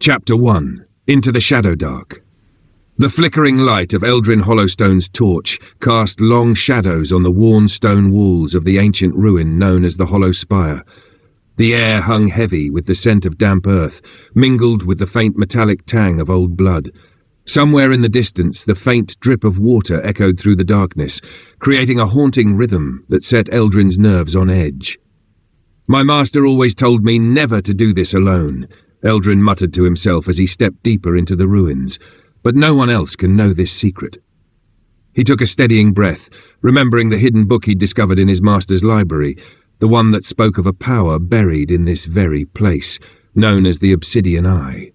Chapter 1. Into the Shadowdark. The flickering light of Eldrin Hollowstone's torch cast long shadows on the worn stone walls of the ancient ruin known as the Hollow Spire. The air hung heavy with the scent of damp earth, mingled with the faint metallic tang of old blood. Somewhere in the distance, the faint drip of water echoed through the darkness, creating a haunting rhythm that set Eldrin's nerves on edge. "My master always told me never to do this alone," Eldrin muttered to himself as he stepped deeper into the ruins, "but no one else can know this secret." He took a steadying breath, remembering the hidden book he'd discovered in his master's library, the one that spoke of a power buried in this very place, known as the Obsidian Eye.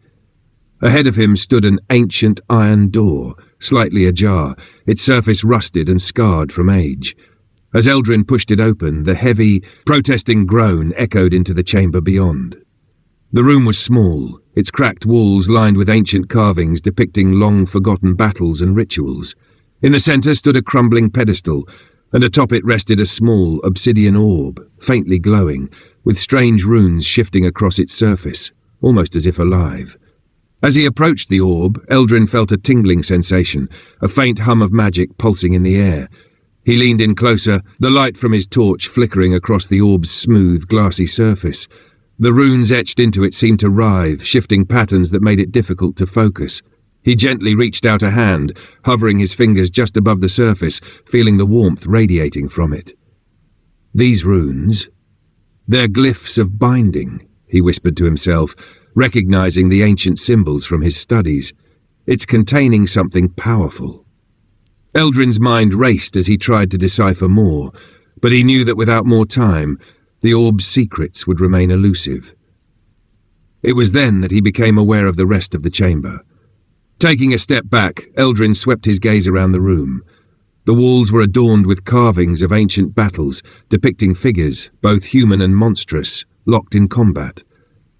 Ahead of him stood an ancient iron door, slightly ajar, its surface rusted and scarred from age. As Eldrin pushed it open, the heavy, protesting groan echoed into the chamber beyond. The room was small, its cracked walls lined with ancient carvings depicting long-forgotten battles and rituals. In the centre stood a crumbling pedestal, and atop it rested a small obsidian orb, faintly glowing, with strange runes shifting across its surface, almost as if alive. As he approached the orb, Eldrin felt a tingling sensation, a faint hum of magic pulsing in the air. He leaned in closer, the light from his torch flickering across the orb's smooth, glassy surface. The runes etched into it seemed to writhe, shifting patterns that made it difficult to focus. He gently reached out a hand, hovering his fingers just above the surface, feeling the warmth radiating from it. "These runes, they're glyphs of binding," he whispered to himself, recognizing the ancient symbols from his studies. "It's containing something powerful." Eldrin's mind raced as he tried to decipher more, but he knew that without more time, the orb's secrets would remain elusive. It was then that he became aware of the rest of the chamber. Taking a step back, Eldrin swept his gaze around the room. The walls were adorned with carvings of ancient battles, depicting figures, both human and monstrous, locked in combat.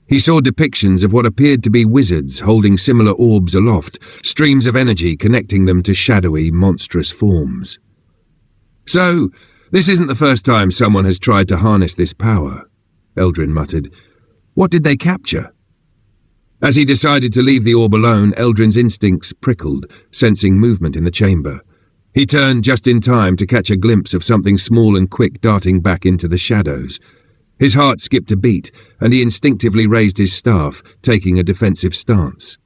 He saw depictions of what appeared to be wizards holding similar orbs aloft, streams of energy connecting them to shadowy, monstrous forms. "So, this isn't the first time someone has tried to harness this power," Eldrin muttered. "What did they capture?" As he decided to leave the orb alone, Eldrin's instincts prickled, sensing movement in the chamber. He turned just in time to catch a glimpse of something small and quick darting back into the shadows. His heart skipped a beat, and he instinctively raised his staff, taking a defensive stance.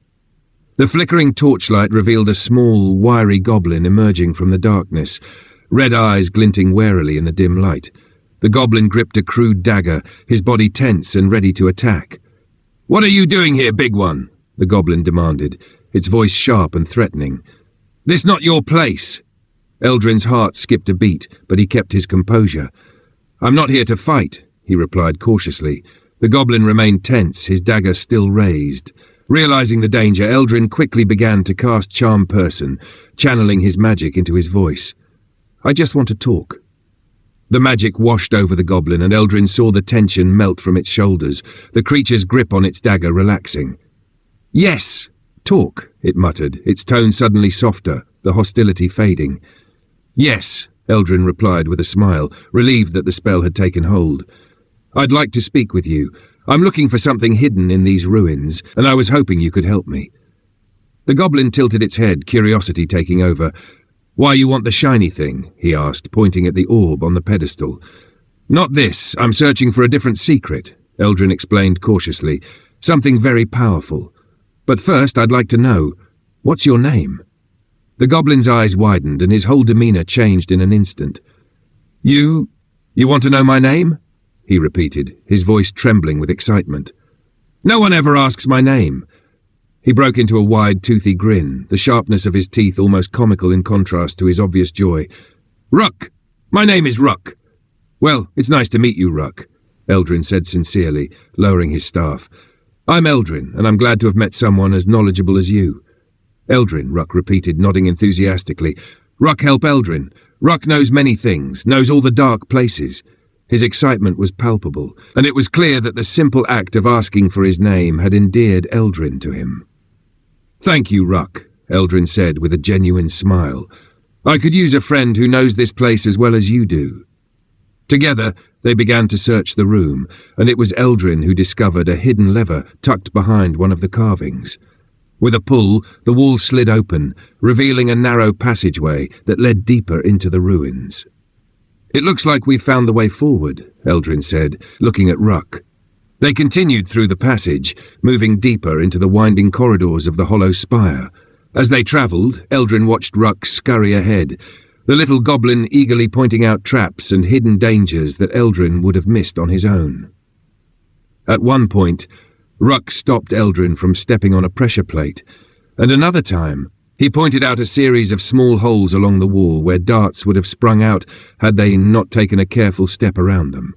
The flickering torchlight revealed a small, wiry goblin emerging from the darkness, red eyes glinting warily in the dim light. The goblin gripped a crude dagger, his body tense and ready to attack. "What are you doing here, big one?" the goblin demanded, its voice sharp and threatening. "This not your place." Eldrin's heart skipped a beat, but he kept his composure. "I'm not here to fight," he replied cautiously. The goblin remained tense, his dagger still raised. Realizing the danger, Eldrin quickly began to cast Charm Person, channeling his magic into his voice. "I just want to talk." The magic washed over the goblin, and Eldrin saw the tension melt from its shoulders, the creature's grip on its dagger relaxing. "Yes, talk," it muttered, its tone suddenly softer, the hostility fading. "Yes," Eldrin replied with a smile, relieved that the spell had taken hold. "I'd like to speak with you. I'm looking for something hidden in these ruins, and I was hoping you could help me." The goblin tilted its head, curiosity taking over. "Why you want the shiny thing?" he asked, pointing at the orb on the pedestal. "Not this. I'm searching for a different secret," Eldrin explained cautiously. "Something very powerful. But first I'd like to know, what's your name?" The goblin's eyes widened, and his whole demeanor changed in an instant. You want to know my name?" he repeated, his voice trembling with excitement. "No one ever asks my name." He broke into a wide, toothy grin, the sharpness of his teeth almost comical in contrast to his obvious joy. "Ruck! My name is Ruck." "Well, it's nice to meet you, Ruck," Eldrin said sincerely, lowering his staff. "I'm Eldrin, and I'm glad to have met someone as knowledgeable as you." "Eldrin," Ruck repeated, nodding enthusiastically. "Ruck help Eldrin. Ruck knows many things, knows all the dark places." His excitement was palpable, and it was clear that the simple act of asking for his name had endeared Eldrin to him. "Thank you, Ruck," Eldrin said with a genuine smile. "I could use a friend who knows this place as well as you do." Together, they began to search the room, and it was Eldrin who discovered a hidden lever tucked behind one of the carvings. With a pull, the wall slid open, revealing a narrow passageway that led deeper into the ruins. "It looks like we've found the way forward," Eldrin said, looking at Ruck. They continued through the passage, moving deeper into the winding corridors of the hollow spire. As they travelled, Eldrin watched Ruck scurry ahead, the little goblin eagerly pointing out traps and hidden dangers that Eldrin would have missed on his own. At one point, Ruck stopped Eldrin from stepping on a pressure plate, and another time, he pointed out a series of small holes along the wall where darts would have sprung out had they not taken a careful step around them.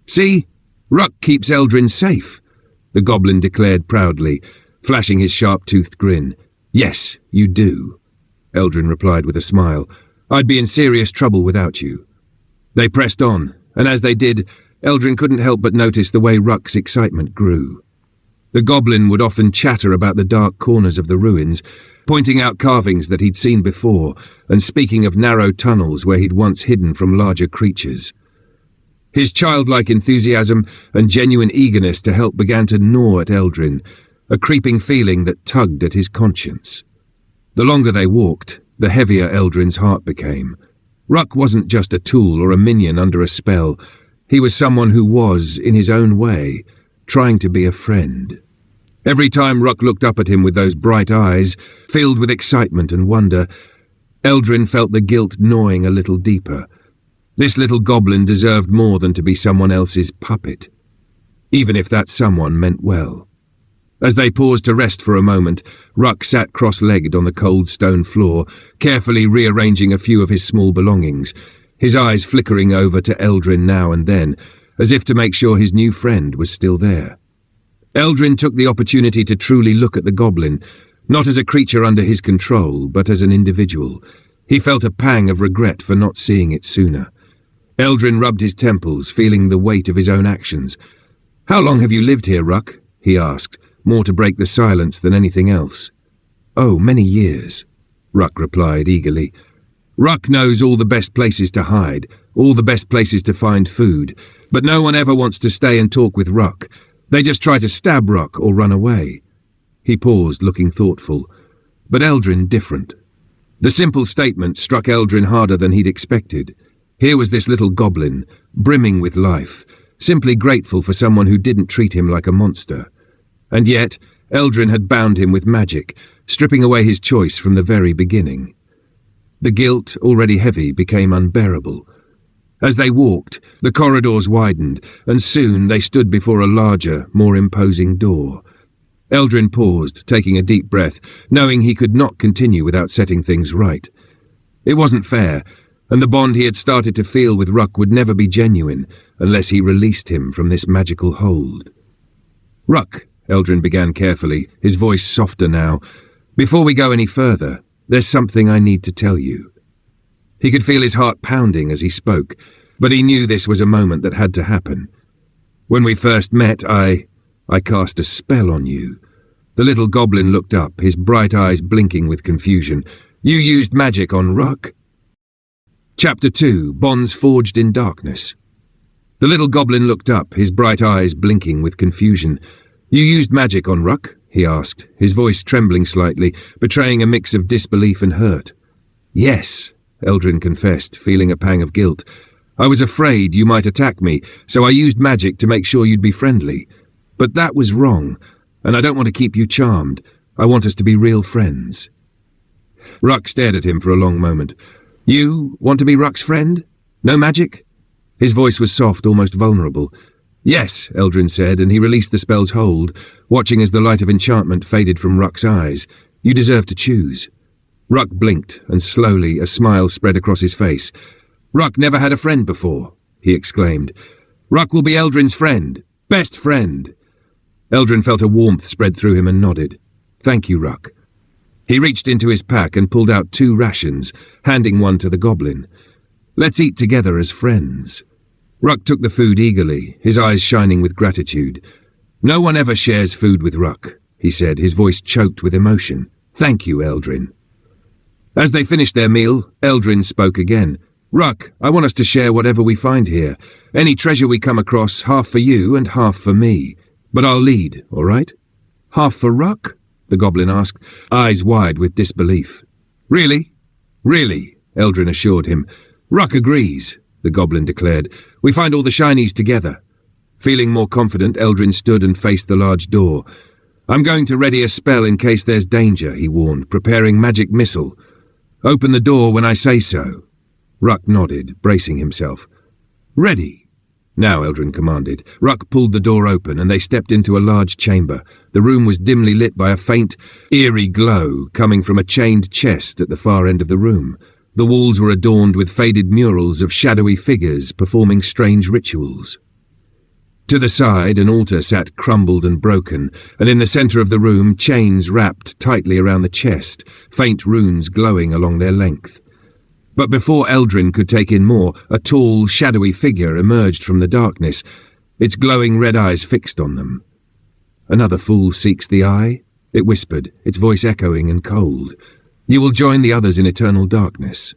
"See? Ruck keeps Eldrin safe," the goblin declared proudly, flashing his sharp-toothed grin. "Yes, you do," Eldrin replied with a smile. "I'd be in serious trouble without you." They pressed on, and as they did, Eldrin couldn't help but notice the way Ruck's excitement grew. The goblin would often chatter about the dark corners of the ruins, pointing out carvings that he'd seen before, and speaking of narrow tunnels where he'd once hidden from larger creatures. His childlike enthusiasm and genuine eagerness to help began to gnaw at Eldrin, a creeping feeling that tugged at his conscience. The longer they walked, the heavier Eldrin's heart became. Ruck wasn't just a tool or a minion under a spell. He was someone who was, in his own way, trying to be a friend. Every time Ruck looked up at him with those bright eyes, filled with excitement and wonder, Eldrin felt the guilt gnawing a little deeper. This little goblin deserved more than to be someone else's puppet, even if that someone meant well. As they paused to rest for a moment, Ruck sat cross-legged on the cold stone floor, carefully rearranging a few of his small belongings, his eyes flickering over to Eldrin now and then, as if to make sure his new friend was still there. Eldrin took the opportunity to truly look at the goblin, not as a creature under his control, but as an individual. He felt a pang of regret for not seeing it sooner. Eldrin rubbed his temples, feeling the weight of his own actions. "How long have you lived here, Ruck?" he asked, more to break the silence than anything else. "Oh, many years," Ruck replied eagerly. "Ruck knows all the best places to hide, all the best places to find food, but no one ever wants to stay and talk with Ruck. They just try to stab Ruck or run away." He paused, looking thoughtful. But Eldrin different. The simple statement struck Eldrin harder than he'd expected. Here was this little goblin, brimming with life, simply grateful for someone who didn't treat him like a monster. And yet, Eldrin had bound him with magic, stripping away his choice from the very beginning. The guilt, already heavy, became unbearable. As they walked, the corridors widened, and soon they stood before a larger, more imposing door. Eldrin paused, taking a deep breath, knowing he could not continue without setting things right. It wasn't fair, and the bond he had started to feel with Ruck would never be genuine unless he released him from this magical hold. "Ruck," Eldrin began carefully, his voice softer now, "before we go any further, there's something I need to tell you." He could feel his heart pounding as he spoke, but he knew this was a moment that had to happen. "When we first met, I cast a spell on you." The little goblin looked up, his bright eyes blinking with confusion. "You used magic on Ruck?" Chapter 2, Bonds Forged in Darkness. The little goblin looked up, his bright eyes blinking with confusion. "You used magic on Ruck?" he asked, his voice trembling slightly, betraying a mix of disbelief and hurt. "Yes," Eldrin confessed, feeling a pang of guilt. "I was afraid you might attack me, so I used magic to make sure you'd be friendly. But that was wrong, and I don't want to keep you charmed. I want us to be real friends." Ruck stared at him for a long moment. "You want to be Ruck's friend? No magic?" His voice was soft, almost vulnerable. "Yes," Eldrin said, and he released the spell's hold, watching as the light of enchantment faded from Ruck's eyes. "You deserve to choose." Ruck blinked, and slowly a smile spread across his face. "Ruck never had a friend before," he exclaimed. "Ruck will be Eldrin's friend. Best friend." Eldrin felt a warmth spread through him and nodded. "Thank you, Ruck." He reached into his pack and pulled out 2 rations, handing one to the goblin. "Let's eat together as friends." Ruck took the food eagerly, his eyes shining with gratitude. "No one ever shares food with Ruck," he said, his voice choked with emotion. "Thank you, Eldrin." As they finished their meal, Eldrin spoke again. Ruck, I want us to share whatever we find here. Any treasure we come across, half for you and half for me. But I'll lead, all right? Half for Ruck? The goblin asked, eyes wide with disbelief. Really? Really, Eldrin assured him. Ruck agrees, the goblin declared. We find all the shinies together. Feeling more confident, Eldrin stood and faced the large door. I'm going to ready a spell in case there's danger, he warned, preparing magic missile. Open the door when I say so. Ruck nodded, bracing himself. Ready. Now, Eldrin commanded. Ruck pulled the door open and they stepped into a large chamber. The room was dimly lit by a faint, eerie glow coming from a chained chest at the far end of the room. The walls were adorned with faded murals of shadowy figures performing strange rituals. To the side, an altar sat crumbled and broken, and in the centre of the room, chains wrapped tightly around the chest, faint runes glowing along their length. But before Eldrin could take in more, a tall, shadowy figure emerged from the darkness, its glowing red eyes fixed on them. Another fool seeks the eye, it whispered, its voice echoing and cold. You will join the others in eternal darkness.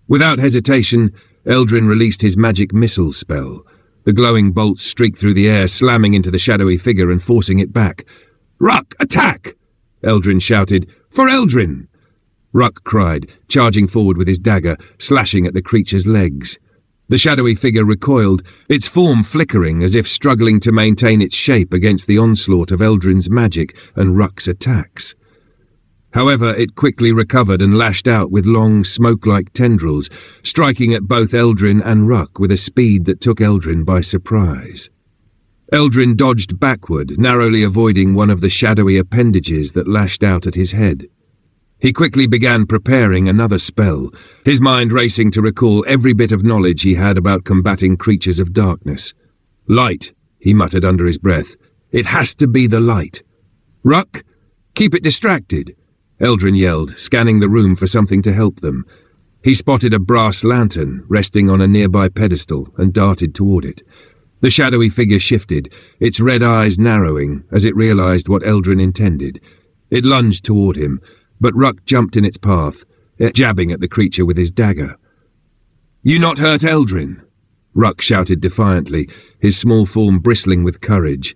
Without hesitation, Eldrin released his magic missile spell. The glowing bolts streaked through the air, slamming into the shadowy figure and forcing it back. Ruck, attack! Eldrin shouted. For Eldrin! Ruck cried, charging forward with his dagger, slashing at the creature's legs. The shadowy figure recoiled, its form flickering as if struggling to maintain its shape against the onslaught of Eldrin's magic and Ruck's attacks. However, it quickly recovered and lashed out with long, smoke-like tendrils, striking at both Eldrin and Ruck with a speed that took Eldrin by surprise. Eldrin dodged backward, narrowly avoiding one of the shadowy appendages that lashed out at his head. He quickly began preparing another spell, his mind racing to recall every bit of knowledge he had about combating creatures of darkness. Light, he muttered under his breath. It has to be the light. Ruck, keep it distracted, Eldrin yelled, scanning the room for something to help them. He spotted a brass lantern resting on a nearby pedestal and darted toward it. The shadowy figure shifted, its red eyes narrowing as it realized what Eldrin intended. It lunged toward him, but Ruck jumped in its path, jabbing at the creature with his dagger. You not hurt Eldrin? Ruck shouted defiantly, his small form bristling with courage.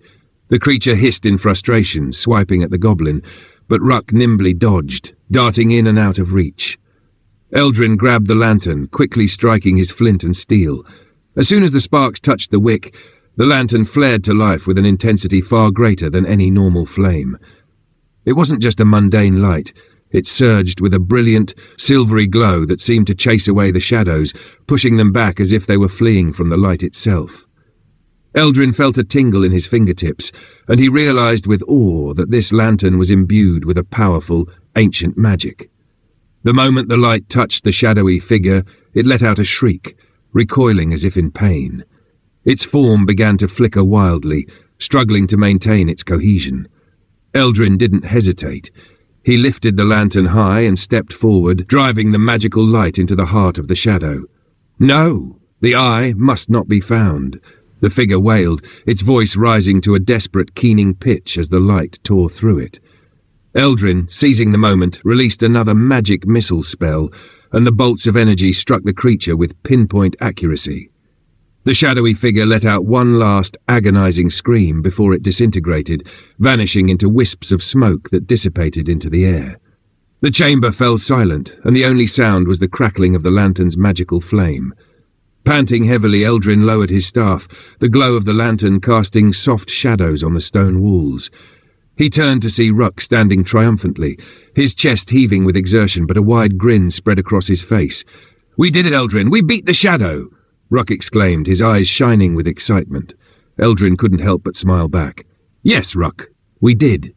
The creature hissed in frustration, swiping at the goblin, but Ruck nimbly dodged, darting in and out of reach. Eldrin grabbed the lantern, quickly striking his flint and steel. As soon as the sparks touched the wick, the lantern flared to life with an intensity far greater than any normal flame. It wasn't just a mundane light. It surged with a brilliant, silvery glow that seemed to chase away the shadows, pushing them back as if they were fleeing from the light itself. Eldrin felt a tingle in his fingertips, and he realized with awe that this lantern was imbued with a powerful, ancient magic. The moment the light touched the shadowy figure, it let out a shriek, recoiling as if in pain. Its form began to flicker wildly, struggling to maintain its cohesion. Eldrin didn't hesitate. He lifted the lantern high and stepped forward, driving the magical light into the heart of the shadow. No, the eye must not be found. The figure wailed, its voice rising to a desperate, keening pitch as the light tore through it. Eldrin, seizing the moment, released another magic missile spell, and the bolts of energy struck the creature with pinpoint accuracy. The shadowy figure let out one last agonizing scream before it disintegrated, vanishing into wisps of smoke that dissipated into the air. The chamber fell silent, and the only sound was the crackling of the lantern's magical flame. Panting heavily, Eldrin lowered his staff, the glow of the lantern casting soft shadows on the stone walls. He turned to see Ruck standing triumphantly, his chest heaving with exertion, but a wide grin spread across his face. "We did it, Eldrin! We beat the shadow!" Ruck exclaimed, his eyes shining with excitement. Eldrin couldn't help but smile back. "Yes, Ruck, we did."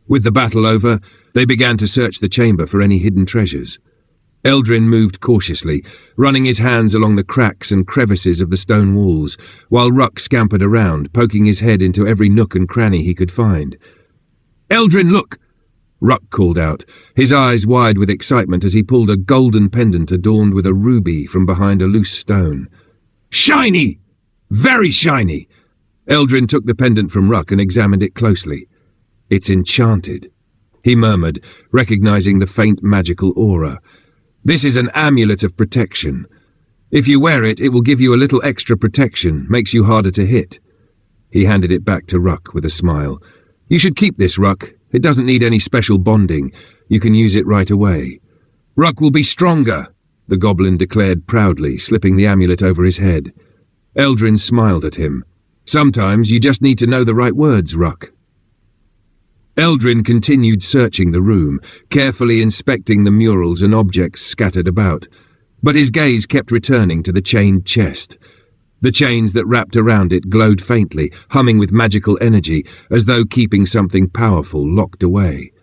With the battle over, they began to search the chamber for any hidden treasures. Eldrin moved cautiously, running his hands along the cracks and crevices of the stone walls, while Ruck scampered around, poking his head into every nook and cranny he could find. "Eldrin, look!" Ruck called out, his eyes wide with excitement as he pulled a golden pendant adorned with a ruby from behind a loose stone. "Shiny! Very shiny!" Eldrin took the pendant from Ruck and examined it closely. "It's enchanted," he murmured, recognizing the faint magical aura. This is an amulet of protection. If you wear it, it will give you a little extra protection, makes you harder to hit. He handed it back to Ruck with a smile. You should keep this, Ruck. It doesn't need any special bonding. You can use it right away. Ruck will be stronger, the goblin declared proudly, slipping the amulet over his head. Eldrin smiled at him. Sometimes you just need to know the right words, Ruck. Eldrin continued searching the room, carefully inspecting the murals and objects scattered about, but his gaze kept returning to the chained chest. The chains that wrapped around it glowed faintly, humming with magical energy, as though keeping something powerful locked away.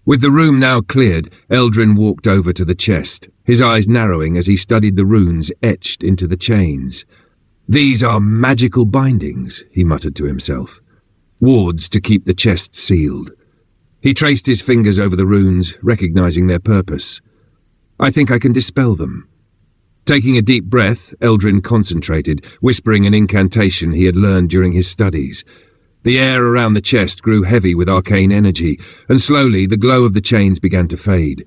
With the room now cleared, Eldrin walked over to the chest, his eyes narrowing as he studied the runes etched into the chains. These are magical bindings, he muttered to himself. Wards to keep the chest sealed. He traced his fingers over the runes, recognizing their purpose. I think I can dispel them. Taking a deep breath, Eldrin concentrated, whispering an incantation he had learned during his studies. The air around the chest grew heavy with arcane energy, and slowly the glow of the chains began to fade.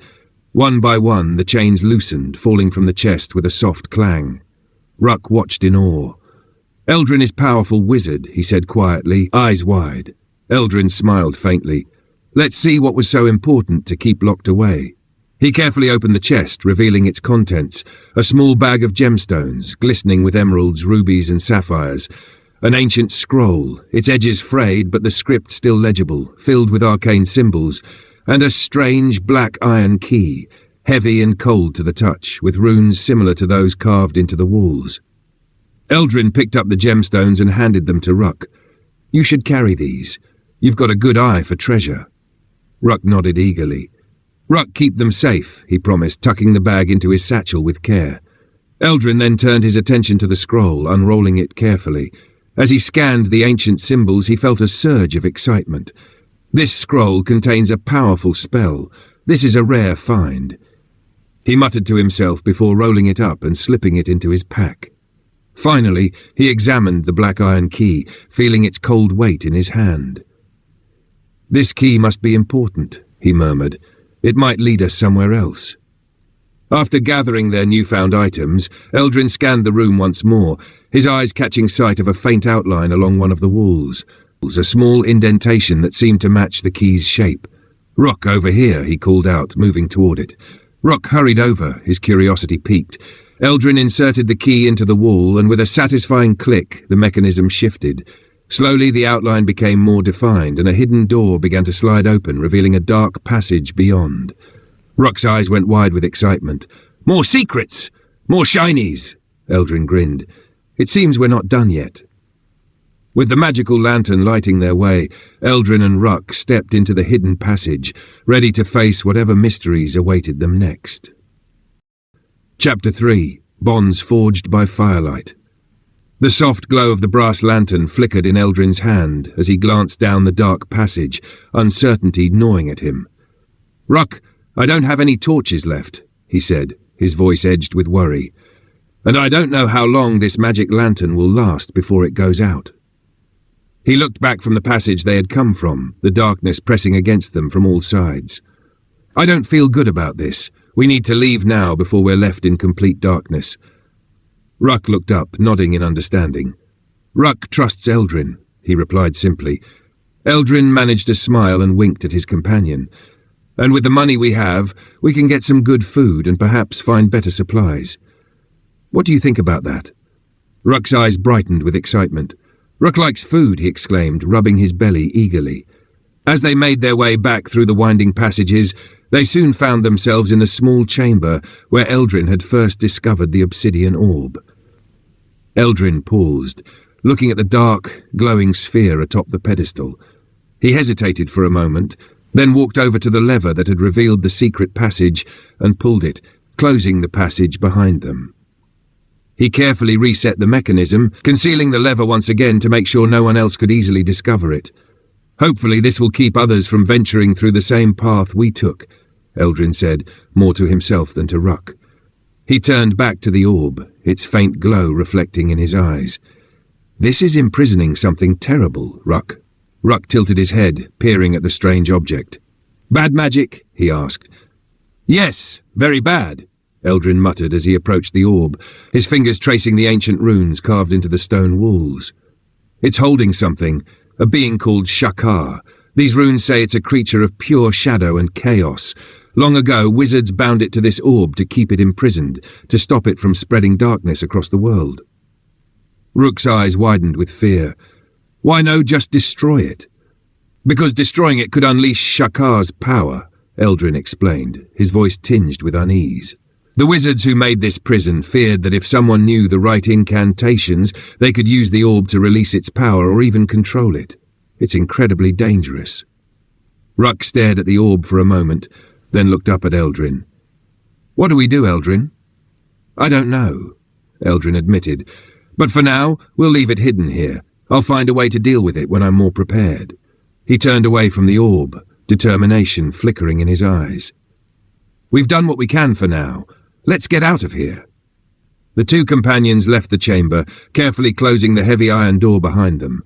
One by one, the chains loosened, falling from the chest with a soft clang. Ruck watched in awe. Eldrin is powerful wizard, he said quietly, eyes wide. Eldrin smiled faintly. Let's see what was so important to keep locked away. He carefully opened the chest, revealing its contents, a small bag of gemstones, glistening with emeralds, rubies and sapphires, an ancient scroll, its edges frayed but the script still legible, filled with arcane symbols, and a strange black iron key, heavy and cold to the touch, with runes similar to those carved into the walls. Eldrin picked up the gemstones and handed them to Ruck. You should carry these. You've got a good eye for treasure. Ruck nodded eagerly. Ruck, keep them safe, he promised, tucking the bag into his satchel with care. Eldrin then turned his attention to the scroll, unrolling it carefully. As he scanned the ancient symbols, he felt a surge of excitement. This scroll contains a powerful spell. This is a rare find. He muttered to himself before rolling it up and slipping it into his pack. Finally, he examined the black iron key, feeling its cold weight in his hand. This key must be important, he murmured. It might lead us somewhere else. After gathering their newfound items, Eldrin scanned the room once more, his eyes catching sight of a faint outline along one of the walls, a small indentation that seemed to match the key's shape. Ruck, over here, he called out, moving toward it. Ruck hurried over, his curiosity piqued. Eldrin inserted the key into the wall, and with a satisfying click, the mechanism shifted. Slowly the outline became more defined, and a hidden door began to slide open, revealing a dark passage beyond. Ruck's eyes went wide with excitement. More secrets! More shinies! Eldrin grinned. It seems we're not done yet. With the magical lantern lighting their way, Eldrin and Ruck stepped into the hidden passage, ready to face whatever mysteries awaited them next. Chapter 3. Bonds Forged by Firelight. The soft glow of the brass lantern flickered in Eldrin's hand as he glanced down the dark passage, uncertainty gnawing at him. Ruck, I don't have any torches left, he said, his voice edged with worry. And I don't know how long this magic lantern will last before it goes out. He looked back from the passage they had come from, the darkness pressing against them from all sides. I don't feel good about this. We need to leave now before we're left in complete darkness. Ruck looked up, nodding in understanding. Ruck trusts Eldrin, he replied simply. Eldrin managed a smile and winked at his companion. And with the money we have, we can get some good food and perhaps find better supplies. What do you think about that? Ruck's eyes brightened with excitement. Ruck likes food, he exclaimed, rubbing his belly eagerly. As they made their way back through the winding passages, they soon found themselves in the small chamber where Eldrin had first discovered the obsidian orb. Eldrin paused, looking at the dark, glowing sphere atop the pedestal. He hesitated for a moment, then walked over to the lever that had revealed the secret passage and pulled it, closing the passage behind them. He carefully reset the mechanism, concealing the lever once again to make sure no one else could easily discover it. Hopefully this will keep others from venturing through the same path we took, Eldrin said, more to himself than to Ruck. He turned back to the orb, its faint glow reflecting in his eyes. This is imprisoning something terrible, Ruck. Ruck tilted his head, peering at the strange object. Bad magic? He asked. Yes, very bad, Eldrin muttered as he approached the orb, his fingers tracing the ancient runes carved into the stone walls. It's holding something, a being called Shakar. These runes say it's a creature of pure shadow and chaos. Long ago, wizards bound it to this orb to keep it imprisoned, to stop it from spreading darkness across the world. Rook's eyes widened with fear. Why no, just destroy it? Because destroying it could unleash Shakar's power, Eldrin explained, his voice tinged with unease. The wizards who made this prison feared that if someone knew the right incantations, they could use the orb to release its power or even control it. It's incredibly dangerous. Ruck stared at the orb for a moment, then looked up at Eldrin. What do we do, Eldrin? I don't know, Eldrin admitted, but for now, we'll leave it hidden here. I'll find a way to deal with it when I'm more prepared. He turned away from the orb, determination flickering in his eyes. We've done what we can for now. Let's get out of here. The two companions left the chamber, carefully closing the heavy iron door behind them.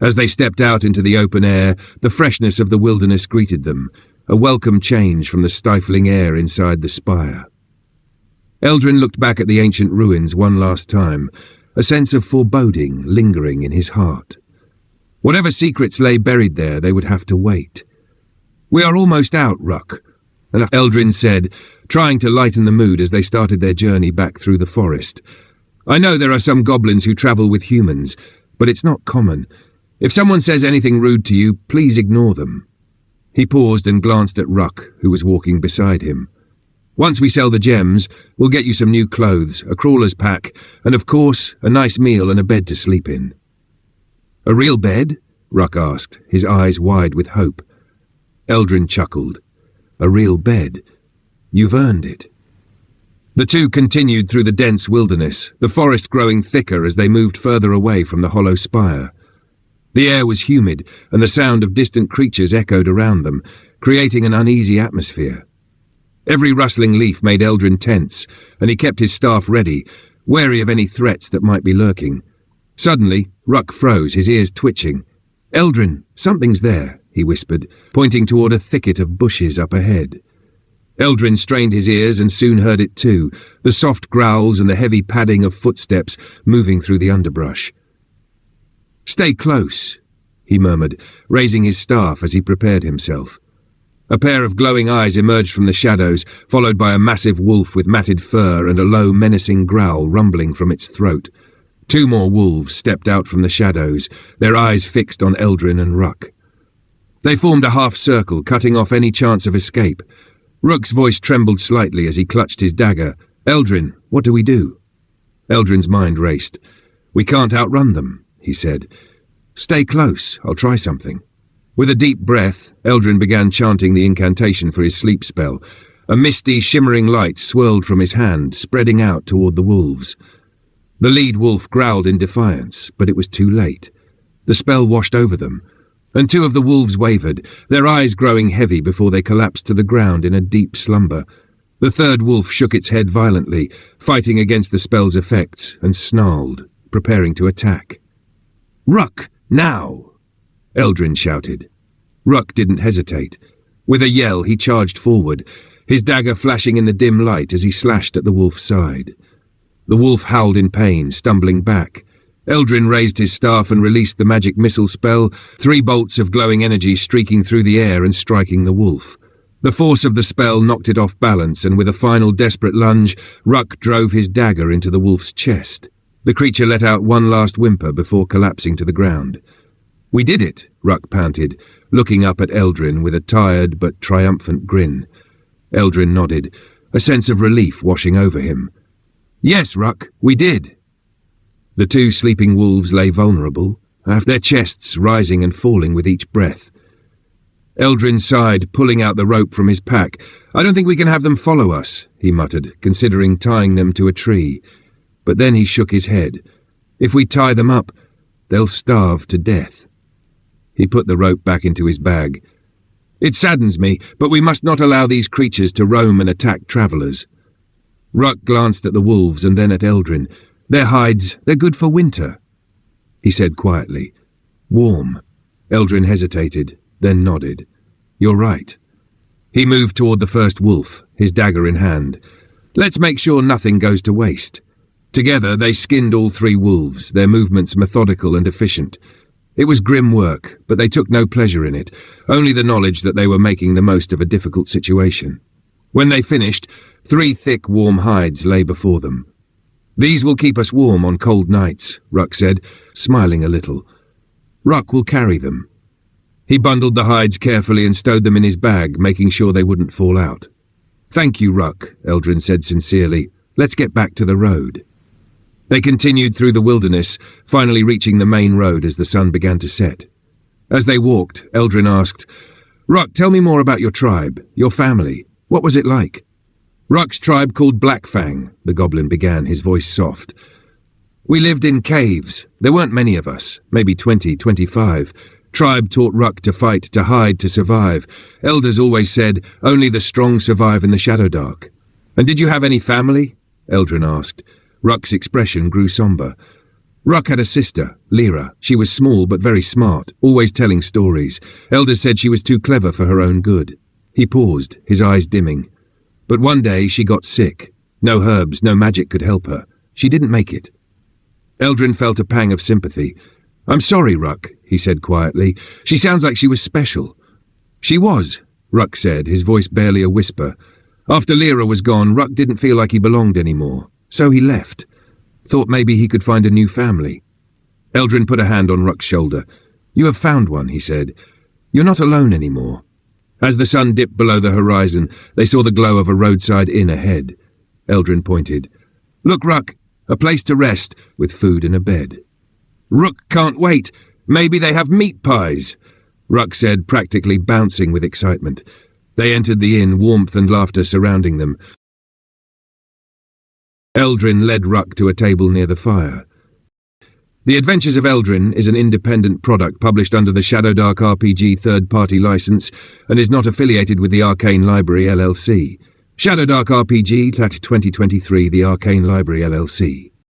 As they stepped out into the open air, the freshness of the wilderness greeted them, a welcome change from the stifling air inside the spire. Eldrin looked back at the ancient ruins one last time, a sense of foreboding lingering in his heart. Whatever secrets lay buried there, they would have to wait. We are almost out, Ruck, Eldrin said, trying to lighten the mood as they started their journey back through the forest. I know there are some goblins who travel with humans, but it's not common. If someone says anything rude to you, please ignore them. He paused and glanced at Ruck, who was walking beside him. Once we sell the gems, we'll get you some new clothes, a crawler's pack, and of course, a nice meal and a bed to sleep in. A real bed? Ruck asked, his eyes wide with hope. Eldrin chuckled. A real bed. You've earned it. The two continued through the dense wilderness, the forest growing thicker as they moved further away from the hollow spire. The air was humid, and the sound of distant creatures echoed around them, creating an uneasy atmosphere. Every rustling leaf made Eldrin tense, and he kept his staff ready, wary of any threats that might be lurking. Suddenly, Ruck froze, his ears twitching. Eldrin, something's there, he whispered, pointing toward a thicket of bushes up ahead. Eldrin strained his ears and soon heard it too, the soft growls and the heavy padding of footsteps moving through the underbrush. Stay close, he murmured, raising his staff as he prepared himself. A pair of glowing eyes emerged from the shadows, followed by a massive wolf with matted fur and a low, menacing growl rumbling from its throat. Two more wolves stepped out from the shadows, their eyes fixed on Eldrin and Ruck. They formed a half-circle, cutting off any chance of escape. Rook's voice trembled slightly as he clutched his dagger. Eldrin, what do we do? Eldrin's mind raced. We can't outrun them, he said. Stay close, I'll try something. With a deep breath, Eldrin began chanting the incantation for his sleep spell. A misty, shimmering light swirled from his hand, spreading out toward the wolves. The lead wolf growled in defiance, but it was too late. The spell washed over them, and two of the wolves wavered, their eyes growing heavy before they collapsed to the ground in a deep slumber. The third wolf shook its head violently, fighting against the spell's effects, and snarled, preparing to attack. Ruck, now! Eldrin shouted. Ruck didn't hesitate. With a yell, he charged forward, his dagger flashing in the dim light as he slashed at the wolf's side. The wolf howled in pain, stumbling back. Eldrin raised his staff and released the magic missile spell, 3 bolts of glowing energy streaking through the air and striking the wolf. The force of the spell knocked it off balance, and with a final desperate lunge, Ruck drove his dagger into the wolf's chest. The creature let out one last whimper before collapsing to the ground. We did it, Ruck panted, looking up at Eldrin with a tired but triumphant grin. Eldrin nodded, a sense of relief washing over him. Yes, Ruck, we did. The two sleeping wolves lay vulnerable, their chests rising and falling with each breath. Eldrin sighed, pulling out the rope from his pack. I don't think we can have them follow us, he muttered, considering tying them to a tree. But then he shook his head. If we tie them up, they'll starve to death. He put the rope back into his bag. It saddens me, but we must not allow these creatures to roam and attack travellers. Ruck glanced at the wolves and then at Eldrin. Their hides, they're good for winter, he said quietly. Warm. Eldrin hesitated, then nodded. You're right. He moved toward the first wolf, his dagger in hand. Let's make sure nothing goes to waste. Together they skinned all 3 wolves, their movements methodical and efficient. It was grim work, but they took no pleasure in it, only the knowledge that they were making the most of a difficult situation. When they finished, 3 thick, warm hides lay before them. "These will keep us warm on cold nights," Ruck said, smiling a little. "Ruck will carry them." He bundled the hides carefully and stowed them in his bag, making sure they wouldn't fall out. "Thank you, Ruck," Eldrin said sincerely. "Let's get back to the road." They continued through the wilderness, finally reaching the main road as the sun began to set. As they walked, Eldrin asked, "Ruck, tell me more about your tribe, your family. What was it like?" "Ruck's tribe called Blackfang," the goblin began, his voice soft. "We lived in caves. There weren't many of us, maybe 20, 25. Tribe taught Ruck to fight, to hide, to survive. Elders always said, only the strong survive in the Shadowdark." "And did you have any family?" Eldrin asked. Ruck's expression grew somber. "Ruck had a sister, Lyra. She was small but very smart, always telling stories. Elders said she was too clever for her own good." He paused, his eyes dimming. "But one day she got sick. No herbs, no magic could help her. She didn't make it." Eldrin felt a pang of sympathy. "I'm sorry, Ruck," he said quietly. "She sounds like she was special." "She was," Ruck said, his voice barely a whisper. "After Lyra was gone, Ruck didn't feel like he belonged anymore. So he left. Thought maybe he could find a new family." Eldrin put a hand on Ruck's shoulder. "You have found one," he said. "You're not alone anymore." As the sun dipped below the horizon, they saw the glow of a roadside inn ahead. Eldrin pointed. "Look, Ruck, a place to rest, with food and a bed." "Rook can't wait. Maybe they have meat pies," Ruck said, practically bouncing with excitement. They entered the inn, warmth and laughter surrounding them. Eldrin led Ruck to a table near the fire. The Adventures of Eldrin is an independent product published under the Shadowdark RPG third-party license and is not affiliated with the Arcane Library LLC. Shadowdark RPG, TAT 2023, the Arcane Library LLC.